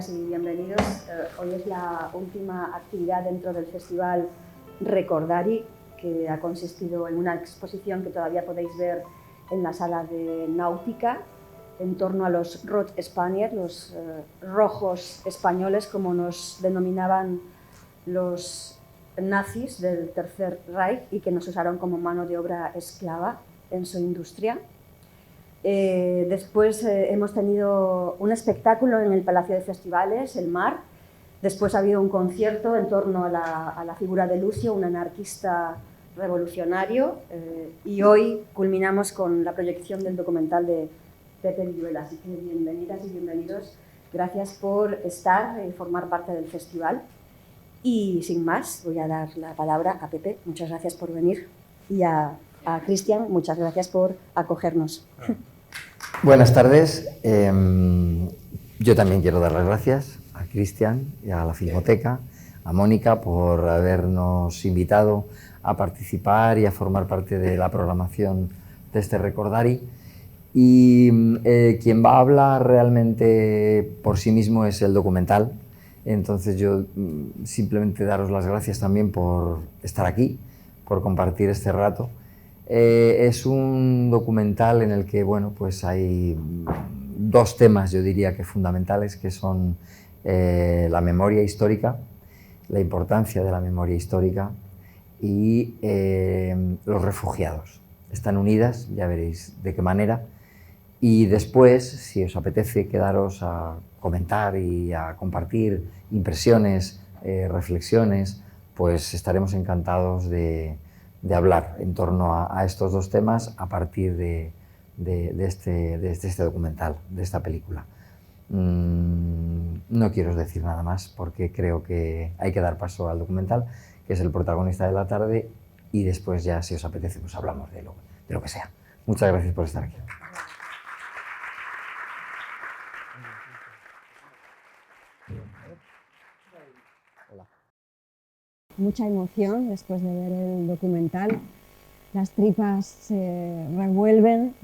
Bienvenidas y bienvenidos. Hoy es la última actividad dentro del festival Recordari, que ha consistido en una exposición que todavía podéis ver en la sala de Náutica, en torno a los Rot Spanier, los rojos españoles, como nos denominaban los nazis del Tercer Reich y que nos usaron como mano de obra esclava en su industria. Después hemos tenido un espectáculo en el Palacio de Festivales, el Mar. Después ha habido un concierto en torno a la figura de Lucio, un anarquista revolucionario. Y hoy culminamos con la proyección del documental de Pepe Villuela. Así que bienvenidas y bienvenidos. Gracias por estar y formar parte del festival. Y sin más, voy a dar la palabra a Pepe. Muchas gracias por venir. Y a Cristian, muchas gracias por acogernos. Buenas tardes. Yo también quiero dar las gracias a Cristian y a la Filmoteca, a Mónica, por habernos invitado a participar y a formar parte de la programación de este Recordari. Y quien va a hablar realmente por sí mismo es el documental. Entonces yo simplemente daros las gracias también por estar aquí, por compartir este rato. Es un documental en el que, bueno, pues hay dos temas, yo diría que fundamentales, que son la memoria histórica, la importancia de la memoria histórica y los refugiados. Están unidas, ya veréis de qué manera. Y después, si os apetece quedaros a comentar y a compartir impresiones, reflexiones, pues estaremos encantados de hablar en torno a estos dos temas a partir de este documental, de esta película. No quiero decir nada más porque creo que hay que dar paso al documental, que es el protagonista de la tarde, y después ya, si os apetece, pues hablamos de lo que sea. Muchas gracias por estar aquí. Mucha emoción después de ver el documental. Las tripas se revuelven.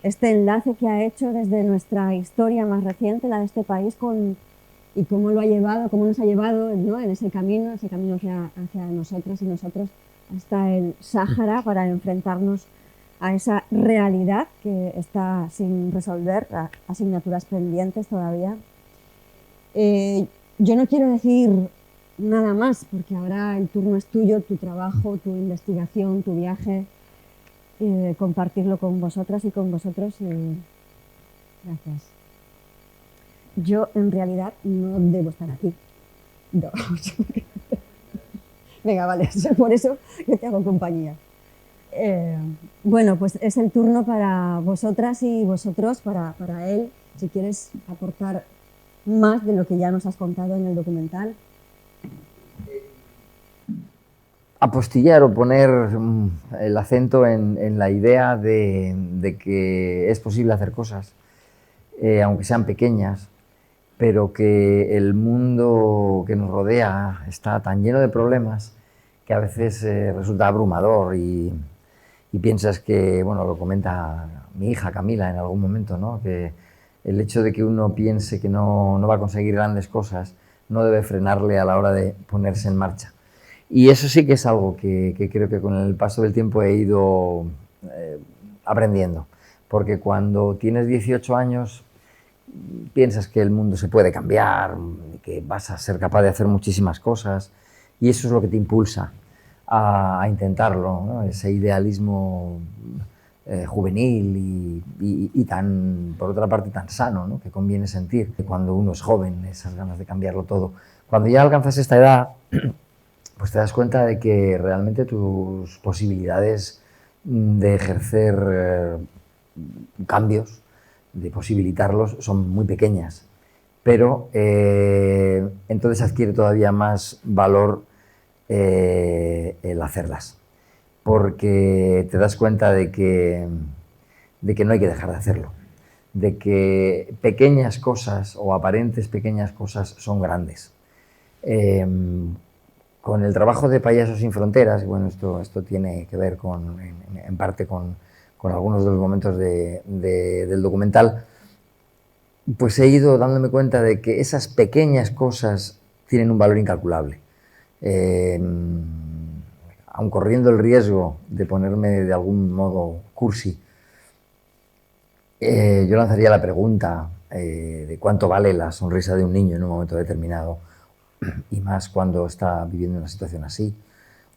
Este enlace que ha hecho desde nuestra historia más reciente, la de este país, y cómo lo ha llevado, cómo nos ha llevado, ¿no?, en ese camino hacia nosotras y nosotros hasta el Sáhara, para enfrentarnos a esa realidad que está sin resolver, a asignaturas pendientes todavía. Yo no quiero decir nada más, porque ahora el turno es tuyo, tu trabajo, tu investigación, tu viaje, compartirlo con vosotras y con vosotros. Gracias. Yo, en realidad, no debo estar aquí. No. Venga, vale, por eso yo te hago compañía. Bueno, pues es el turno para vosotras y vosotros, para él, si quieres aportar más de lo que ya nos has contado en el documental. Apostillar o poner el acento en la idea de que es posible hacer cosas, aunque sean pequeñas, pero que el mundo que nos rodea está tan lleno de problemas que a veces resulta abrumador y piensas que, bueno, lo comenta mi hija Camila en algún momento, ¿no?, que el hecho de que uno piense que no va a conseguir grandes cosas no debe frenarle a la hora de ponerse en marcha. Y eso sí que es algo que creo que con el paso del tiempo he ido aprendiendo, porque cuando tienes 18 años piensas que el mundo se puede cambiar, que vas a ser capaz de hacer muchísimas cosas, y eso es lo que te impulsa a intentarlo, ¿no?, ese idealismo juvenil y tan, por otra parte, tan sano, ¿no?, que conviene sentir cuando uno es joven, esas ganas de cambiarlo todo. Cuando ya alcanzas esta edad, pues te das cuenta de que realmente tus posibilidades de ejercer cambios, de posibilitarlos, son muy pequeñas. Pero entonces adquiere todavía más valor el hacerlas, porque te das cuenta de que no hay que dejar de hacerlo, de que pequeñas cosas o aparentes pequeñas cosas son grandes. Con el trabajo de Payasos sin Fronteras, y bueno, esto tiene que ver en parte con algunos de los momentos del documental, pues he ido dándome cuenta de que esas pequeñas cosas tienen un valor incalculable. Aun corriendo el riesgo de ponerme de algún modo cursi, yo lanzaría la pregunta de cuánto vale la sonrisa de un niño en un momento determinado, y más cuando está viviendo una situación así,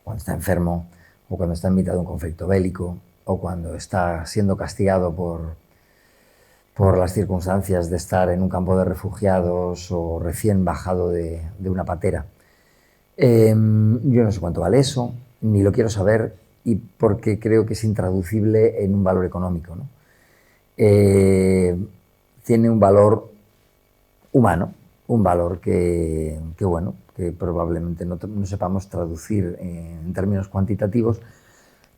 cuando está enfermo, o cuando está en mitad de un conflicto bélico, o cuando está siendo castigado por las circunstancias de estar en un campo de refugiados o recién bajado de una patera. Yo no sé cuánto vale eso, ni lo quiero saber, y porque creo que es intraducible en un valor económico, ¿no? Tiene un valor humano, un valor que bueno, que probablemente no sepamos traducir en términos cuantitativos,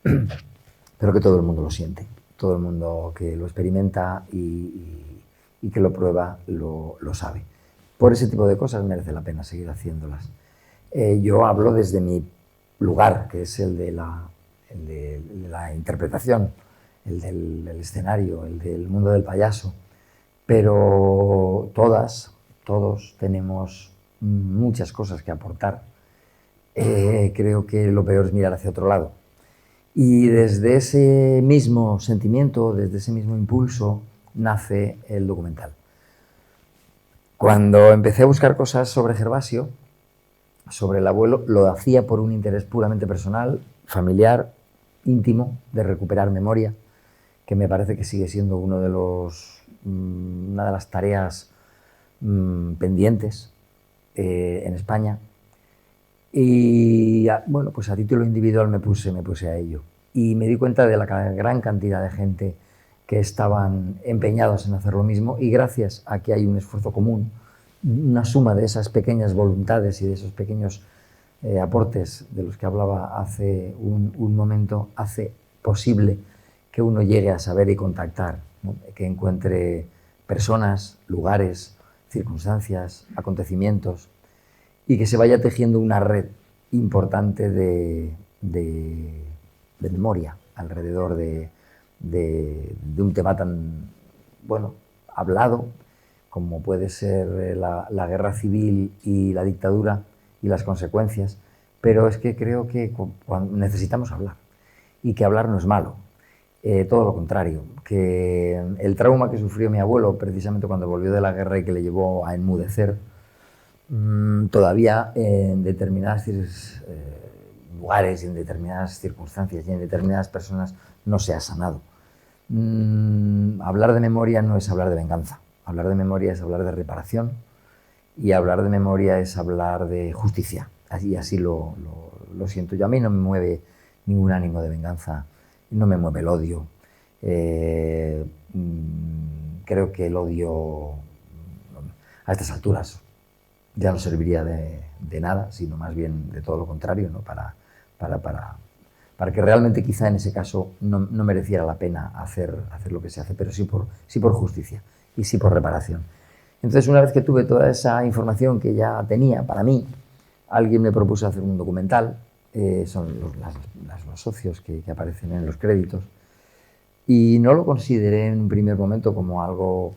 pero que todo el mundo lo siente, todo el mundo que lo experimenta y que lo prueba lo sabe. Por ese tipo de cosas merece la pena seguir haciéndolas. Yo hablo desde mi lugar, que es el de la interpretación, el del escenario, el del mundo del payaso, pero todos tenemos muchas cosas que aportar. Creo que lo peor es mirar hacia otro lado. Y desde ese mismo sentimiento, desde ese mismo impulso, nace el documental. Cuando empecé a buscar cosas sobre Gervasio, sobre el abuelo, lo hacía por un interés puramente personal, familiar, íntimo, de recuperar memoria, que me parece que sigue siendo una de las tareas pendientes en España. Y bueno, pues a título individual me puse a ello. Y me di cuenta de la gran cantidad de gente que estaban empeñados en hacer lo mismo, y gracias a que hay un esfuerzo común, una suma de esas pequeñas voluntades y de esos pequeños aportes de los que hablaba hace un momento, hace posible que uno llegue a saber y contactar, ¿no? Que encuentre personas, lugares, circunstancias, acontecimientos, y que se vaya tejiendo una red importante de memoria alrededor de un tema tan, bueno, hablado, como puede ser la guerra civil y la dictadura y las consecuencias, pero es que creo que necesitamos hablar, y que hablar no es malo, todo lo contrario, que el trauma que sufrió mi abuelo precisamente cuando volvió de la guerra y que le llevó a enmudecer, todavía en determinados lugares, en determinadas circunstancias y en determinadas personas no se ha sanado. Hablar de memoria no es hablar de venganza. Hablar de memoria es hablar de reparación, y hablar de memoria es hablar de justicia. Así lo siento yo. A mí no me mueve ningún ánimo de venganza, no me mueve el odio. Creo que el odio a estas alturas ya no serviría de nada, sino más bien de todo lo contrario, ¿no? Para que realmente quizá en ese caso no mereciera la pena hacer lo que se hace, pero sí por justicia y sí por reparación. Entonces, una vez que tuve toda esa información que ya tenía para mí, alguien me propuso hacer un documental, son los socios que aparecen en los créditos, y no lo consideré en un primer momento como algo,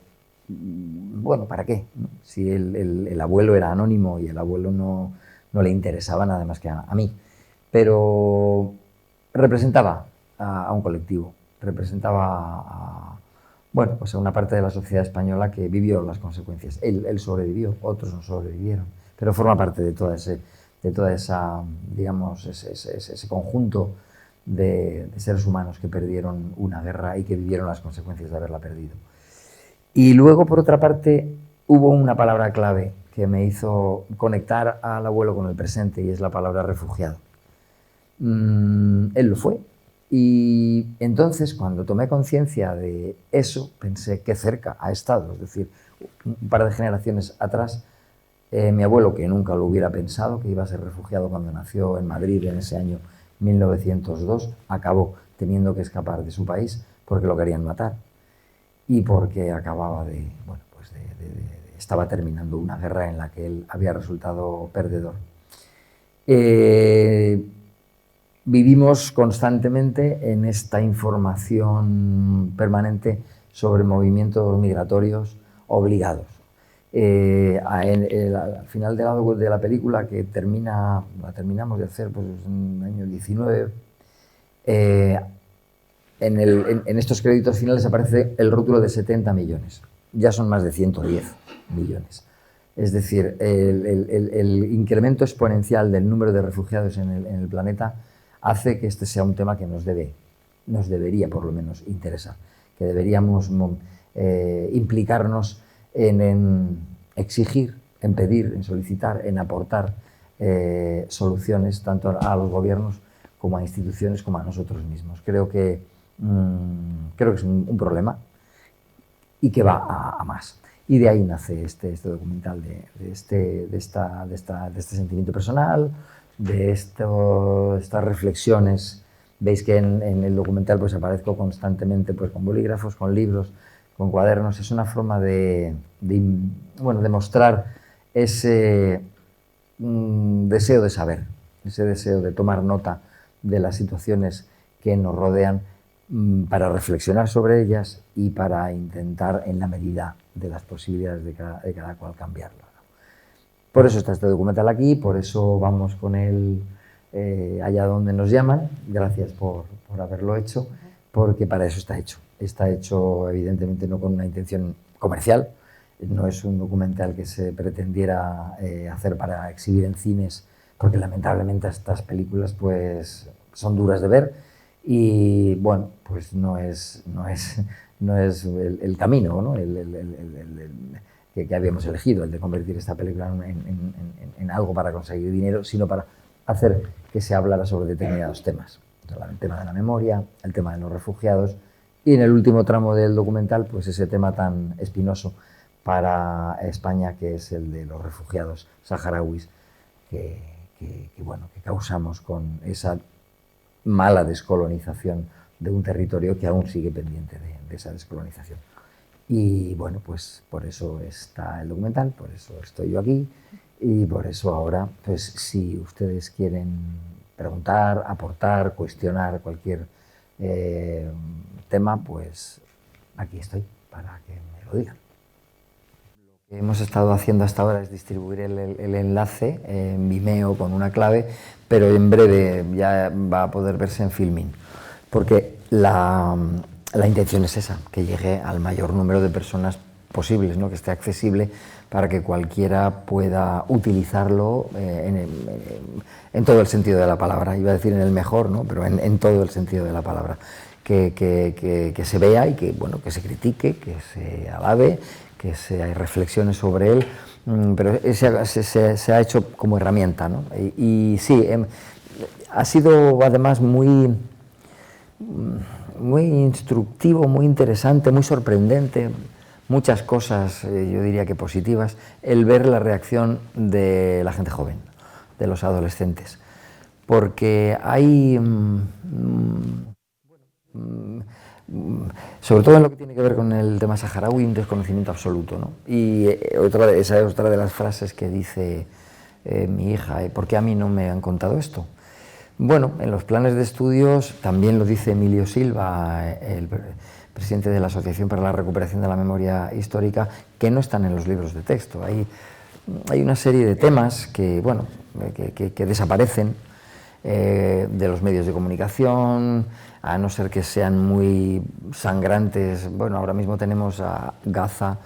bueno, ¿para qué? Si el abuelo era anónimo y el abuelo no le interesaba nada más que a mí, pero representaba a un colectivo, representaba bueno, pues a una parte de la sociedad española que vivió las consecuencias. Él sobrevivió, otros no sobrevivieron, pero forma parte de toda esa, digamos, ese conjunto de seres humanos que perdieron una guerra y que vivieron las consecuencias de haberla perdido. Y luego, por otra parte, hubo una palabra clave que me hizo conectar al abuelo con el presente, y es la palabra refugiado. Él lo fue. Y entonces, cuando tomé conciencia de eso, pensé qué cerca ha estado. Es decir, un par de generaciones atrás, mi abuelo, que nunca lo hubiera pensado, que iba a ser refugiado cuando nació en Madrid en ese año 1902, acabó teniendo que escapar de su país porque lo querían matar y porque acababa estaba terminando una guerra en la que él había resultado perdedor. Vivimos constantemente en esta información permanente sobre movimientos migratorios obligados. Al final de la película, que la terminamos de hacer pues, en el año 19, en estos créditos finales aparece el rótulo de 70 millones. Ya son más de 110 millones. Es decir, el incremento exponencial del número de refugiados en el planeta hace que este sea un tema que nos debería por lo menos interesar, que deberíamos implicarnos en exigir, en pedir, en solicitar, en aportar soluciones tanto a los gobiernos como a instituciones como a nosotros mismos. Creo que es un problema y que va a más. Y de ahí nace este documental, de este sentimiento personal, de estas reflexiones. Veis que en el documental pues, aparezco constantemente pues, con bolígrafos, con libros, con cuadernos. Es una forma de mostrar ese deseo de saber, ese deseo de tomar nota de las situaciones que nos rodean, para reflexionar sobre ellas y para intentar, en la medida de las posibilidades de cada cual, cambiarlo, ¿no? Por eso está este documental aquí, por eso vamos con él allá donde nos llaman. Gracias por haberlo hecho, porque para eso está hecho. Está hecho, evidentemente, no con una intención comercial. No es un documental que se pretendiera hacer para exhibir en cines, porque lamentablemente estas películas pues, son duras de ver. Y bueno, pues no es el camino, ¿no? que habíamos elegido, el de convertir esta película en algo para conseguir dinero, sino para hacer que se hablara sobre determinados temas. El tema de la memoria, el tema de los refugiados y en el último tramo del documental, pues ese tema tan espinoso para España, que es el de los refugiados saharauis que causamos con esa mala descolonización de un territorio que aún sigue pendiente de esa descolonización. Y bueno, pues por eso está el documental, por eso estoy yo aquí y por eso ahora, pues si ustedes quieren preguntar, aportar, cuestionar cualquier tema, pues aquí estoy para que me lo digan. Lo que hemos estado haciendo hasta ahora es distribuir el enlace en Vimeo con una clave, pero en breve ya va a poder verse en Filmin, porque la intención es esa, que llegue al mayor número de personas posibles, ¿no? Que esté accesible para que cualquiera pueda utilizarlo en todo el sentido de la palabra. Iba a decir en el mejor, ¿no? Pero en todo el sentido de la palabra. Que se vea y que se critique, que se alabe, que hay reflexiones sobre él, pero se ha hecho como herramienta, ¿no? Y sí, ha sido además muy instructivo, muy interesante, muy sorprendente, muchas cosas, yo diría que positivas, el ver la reacción de la gente joven, de los adolescentes, porque hay, sobre todo en lo que tiene que ver con el tema saharaui, un desconocimiento absoluto, ¿no? Y esa es otra de las frases que dice mi hija, ¿por qué a mí no me han contado esto? Bueno, en los planes de estudios también lo dice Emilio Silva, el presidente de la Asociación para la Recuperación de la Memoria Histórica, que no están en los libros de texto. Hay una serie de temas que desaparecen de los medios de comunicación, a no ser que sean muy sangrantes. Bueno, ahora mismo tenemos a Gaza,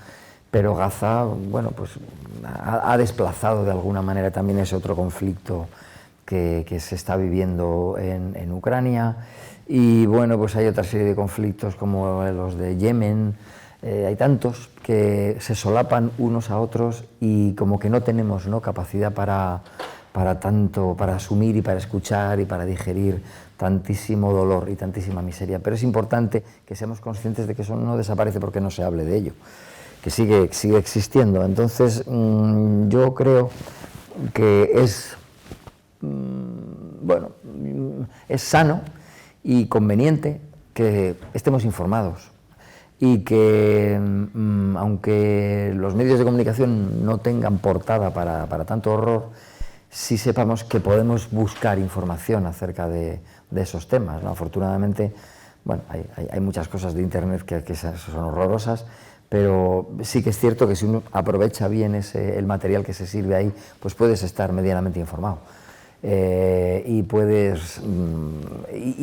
pero Gaza, bueno, pues ha desplazado de alguna manera también ese otro conflicto que se está viviendo en Ucrania. Y bueno, pues hay otra serie de conflictos como los de Yemen. Hay tantos que se solapan unos a otros y como que no tenemos, ¿no?, capacidad para asumir y para escuchar y para digerir tantísimo dolor y tantísima miseria. Pero es importante que seamos conscientes de que eso no desaparece porque no se hable de ello, que sigue existiendo. Entonces, yo creo que es sano y conveniente que estemos informados y que, aunque los medios de comunicación no tengan portada para tanto horror, sí sepamos que podemos buscar información acerca de esos temas, ¿no? Afortunadamente, bueno, hay muchas cosas de Internet que son horrorosas, pero sí que es cierto que si uno aprovecha bien el material que se sirve ahí, pues puedes estar medianamente informado. Y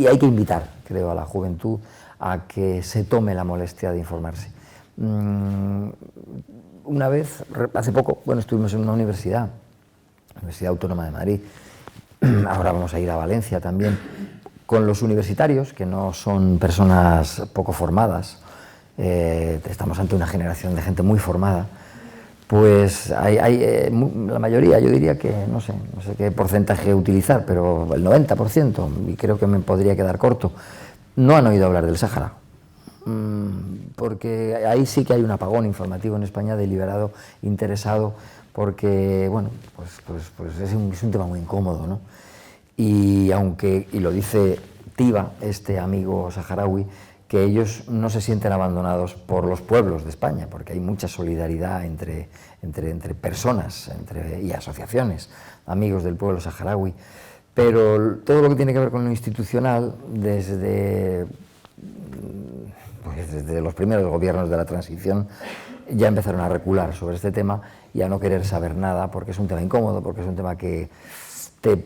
hay que invitar, creo, a la juventud a que se tome la molestia de informarse. Una vez, hace poco, bueno, estuvimos en una universidad, la Universidad Autónoma de Madrid, ahora vamos a ir a Valencia también, con los universitarios, que no son personas poco formadas, estamos ante una generación de gente muy formada, pues la mayoría, yo diría que, no sé qué porcentaje utilizar, pero el 90%, y creo que me podría quedar corto, no han oído hablar del Sáhara. Porque ahí sí que hay un apagón informativo en España deliberado, interesado, porque, bueno, pues es un tema muy incómodo, ¿no? Y lo dice Tiba, este amigo saharaui, que ellos no se sienten abandonados por los pueblos de España, porque hay mucha solidaridad entre personas y asociaciones, amigos del pueblo saharaui, pero todo lo que tiene que ver con lo institucional, desde los primeros gobiernos de la transición, ya empezaron a recular sobre este tema y a no querer saber nada, porque es un tema incómodo, porque es un tema que te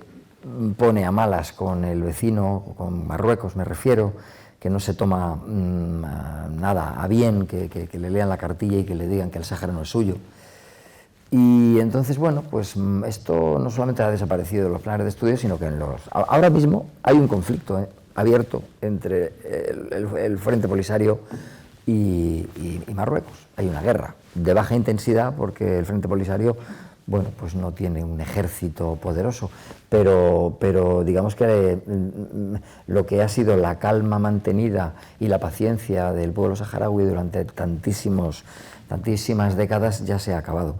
pone a malas con el vecino, con Marruecos me refiero, que no se toma nada a bien, que le lean la cartilla y que le digan que el Sáhara no es suyo. Y entonces, bueno, pues esto no solamente ha desaparecido de los planes de estudio, sino que ahora mismo hay un conflicto abierto entre el Frente Polisario y Marruecos. Hay una guerra de baja intensidad porque el Frente Polisario, bueno, pues no tiene un ejército poderoso, pero digamos que lo que ha sido la calma mantenida y la paciencia del pueblo saharaui durante tantísimas décadas ya se ha acabado.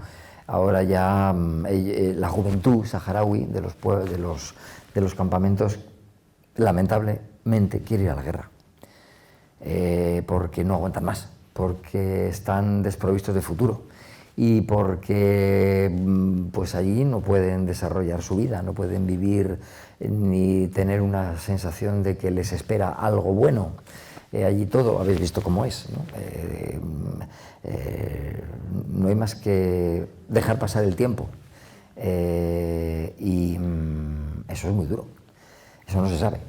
Ahora ya la juventud saharaui de los campamentos lamentablemente quiere ir a la guerra, porque no aguantan más, porque están desprovistos de futuro y porque pues allí no pueden desarrollar su vida, no pueden vivir ni tener una sensación de que les espera algo bueno. Allí todo, habéis visto cómo es, ¿no? No hay más que dejar pasar el tiempo, y eso es muy duro, eso no se sabe.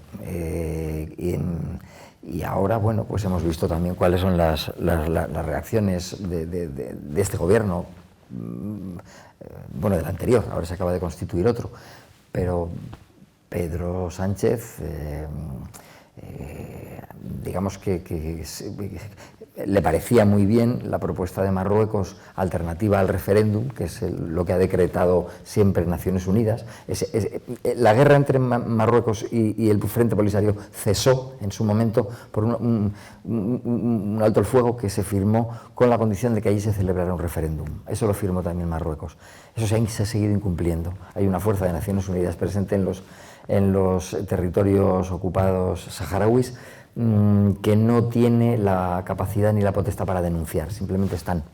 Y ahora, bueno, pues hemos visto también cuáles son las reacciones de este gobierno, bueno, del anterior, ahora se acaba de constituir otro, pero Pedro Sánchez, digamos que le parecía muy bien la propuesta de Marruecos alternativa al referéndum, que es lo que ha decretado siempre Naciones Unidas. La guerra entre Marruecos y el Frente Polisario cesó en su momento por un alto el fuego que se firmó con la condición de que allí se celebrara un referéndum. Eso lo firmó también Marruecos. Eso se ha seguido incumpliendo. Hay una fuerza de Naciones Unidas presente en los territorios ocupados saharauis, que no tiene la capacidad ni la potestad para denunciar, simplemente están,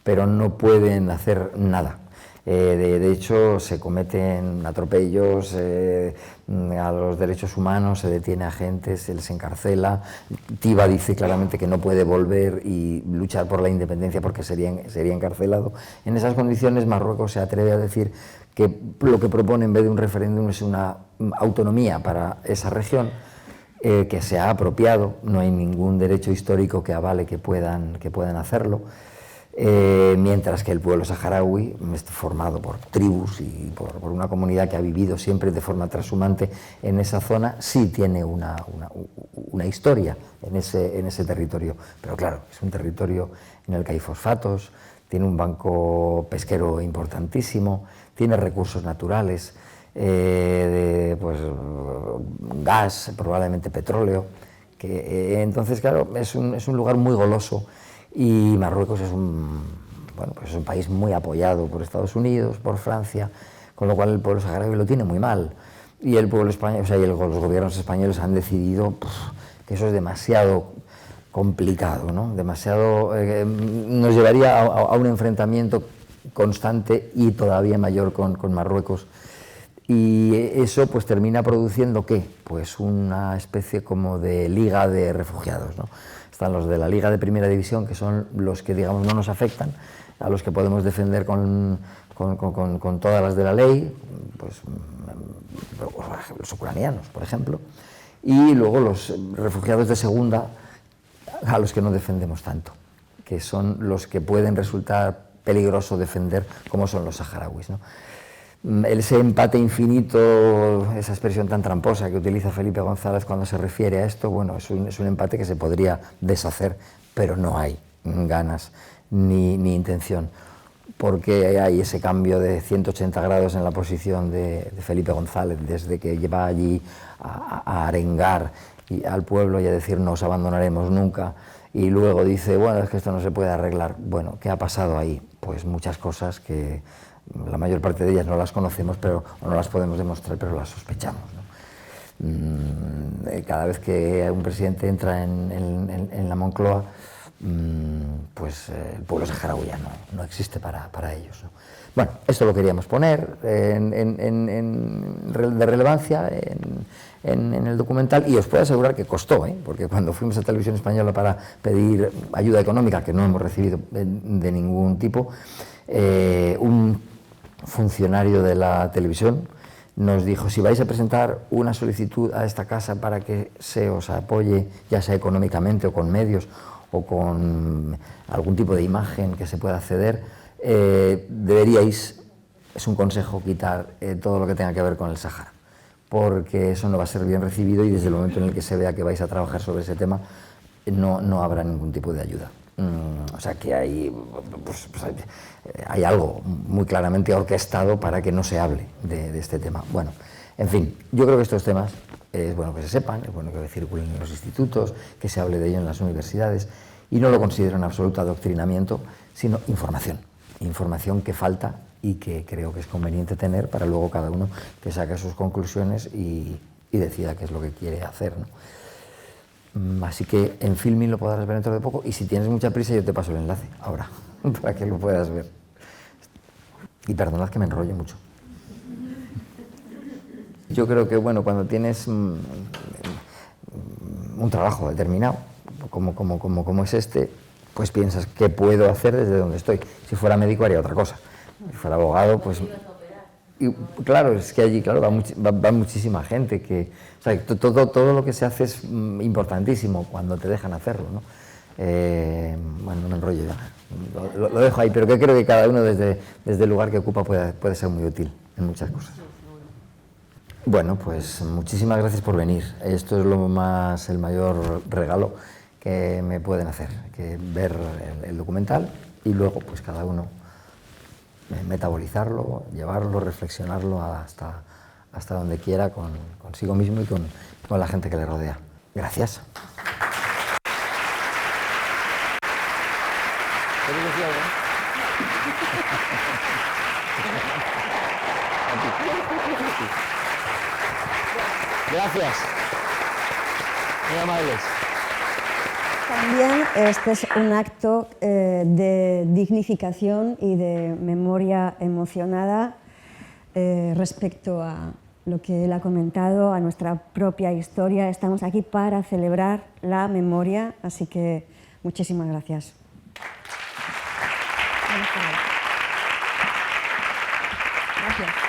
pero no pueden hacer nada. De hecho, se cometen atropellos a los derechos humanos, se detiene a gente, se les encarcela. Tiba dice claramente que no puede volver y luchar por la independencia porque sería encarcelado. En esas condiciones, Marruecos se atreve a decir que lo que propone en vez de un referéndum es una autonomía para esa región, que se ha apropiado, no hay ningún derecho histórico que avale que puedan hacerlo, mientras que el pueblo saharaui, formado por tribus y por una comunidad que ha vivido siempre de forma trashumante en esa zona, sí tiene una historia en ese territorio. Pero claro, es un territorio en el que hay fosfatos, tiene un banco pesquero importantísimo, tiene recursos naturales, pues gas, probablemente petróleo, entonces claro, es un lugar muy goloso, y Marruecos es un país muy apoyado por Estados Unidos, por Francia, con lo cual el pueblo saharaui lo tiene muy mal, y el pueblo español, los gobiernos españoles han decidido que eso es demasiado complicado, ¿no? Nos llevaría a un enfrentamiento constante y todavía mayor con Marruecos. Y eso pues termina produciendo ¿qué? Pues una especie como de liga de refugiados, ¿no? Están los de la Liga de Primera División, que son los que, digamos, no nos afectan, a los que podemos defender con todas las de la ley, pues los ucranianos, por ejemplo, y luego los refugiados de segunda, a los que no defendemos tanto, que son los que pueden resultar peligroso defender, como son los saharauis, ¿no? Ese empate infinito, esa expresión tan tramposa que utiliza Felipe González cuando se refiere a esto, bueno, es un empate que se podría deshacer, pero no hay ganas ni intención, porque hay ese cambio de 180 grados en la posición de Felipe González, desde que lleva allí a arengar al pueblo y a decir no os abandonaremos nunca, y luego dice, bueno, es que esto no se puede arreglar. Bueno, ¿qué ha pasado ahí? Pues muchas cosas que la mayor parte de ellas no las conocemos, pero o no las podemos demostrar, pero las sospechamos, ¿no? Cada vez que un presidente entra en la Moncloa, pues el pueblo saharaui ya no existe para ellos, ¿no? Bueno, esto lo queríamos poner de relevancia en el documental, y os puedo asegurar que costó, porque cuando fuimos a Televisión Española para pedir ayuda económica, que no hemos recibido de ningún tipo, un funcionario de la televisión nos dijo, si vais a presentar una solicitud a esta casa para que se os apoye, ya sea económicamente o con medios o con algún tipo de imagen que se pueda acceder, deberíais, es un consejo, quitar todo lo que tenga que ver con el Sáhara, porque eso no va a ser bien recibido y desde el momento en el que se vea que vais a trabajar sobre ese tema no habrá ningún tipo de ayuda. O sea que hay algo muy claramente orquestado para que no se hable de este tema. Bueno, en fin, yo creo que estos temas es bueno que se sepan, es bueno que circulen en los institutos, que se hable de ello en las universidades, y no lo considero en absoluto adoctrinamiento, sino información que falta y que creo que es conveniente tener para luego cada uno que saque sus conclusiones y decida qué es lo que quiere hacer, ¿no? Así que en Filmin lo podrás ver dentro de poco, y si tienes mucha prisa yo te paso el enlace ahora para que lo puedas ver. Y perdonad que me enrollo mucho. Yo creo que bueno, cuando tienes un trabajo determinado como es este, pues piensas qué puedo hacer desde donde estoy. Si fuera médico haría otra cosa, si fuera abogado pues... Y claro, es que allí va muchísima gente, o sea, todo lo que se hace es importantísimo cuando te dejan hacerlo, ¿no? Bueno, no me enrollo ya, lo dejo ahí, pero que creo que cada uno desde el lugar que ocupa puede ser muy útil en muchas cosas. Bueno, pues muchísimas gracias por venir. Esto es el mayor regalo que me pueden hacer, que ver el documental y luego pues cada uno metabolizarlo, llevarlo, reflexionarlo hasta donde quiera consigo mismo y con la gente que le rodea. Gracias. Gracias. Muy amables. También este es un acto de dignificación y de memoria emocionada respecto a lo que él ha comentado, a nuestra propia historia. Estamos aquí para celebrar la memoria, así que muchísimas gracias. Gracias.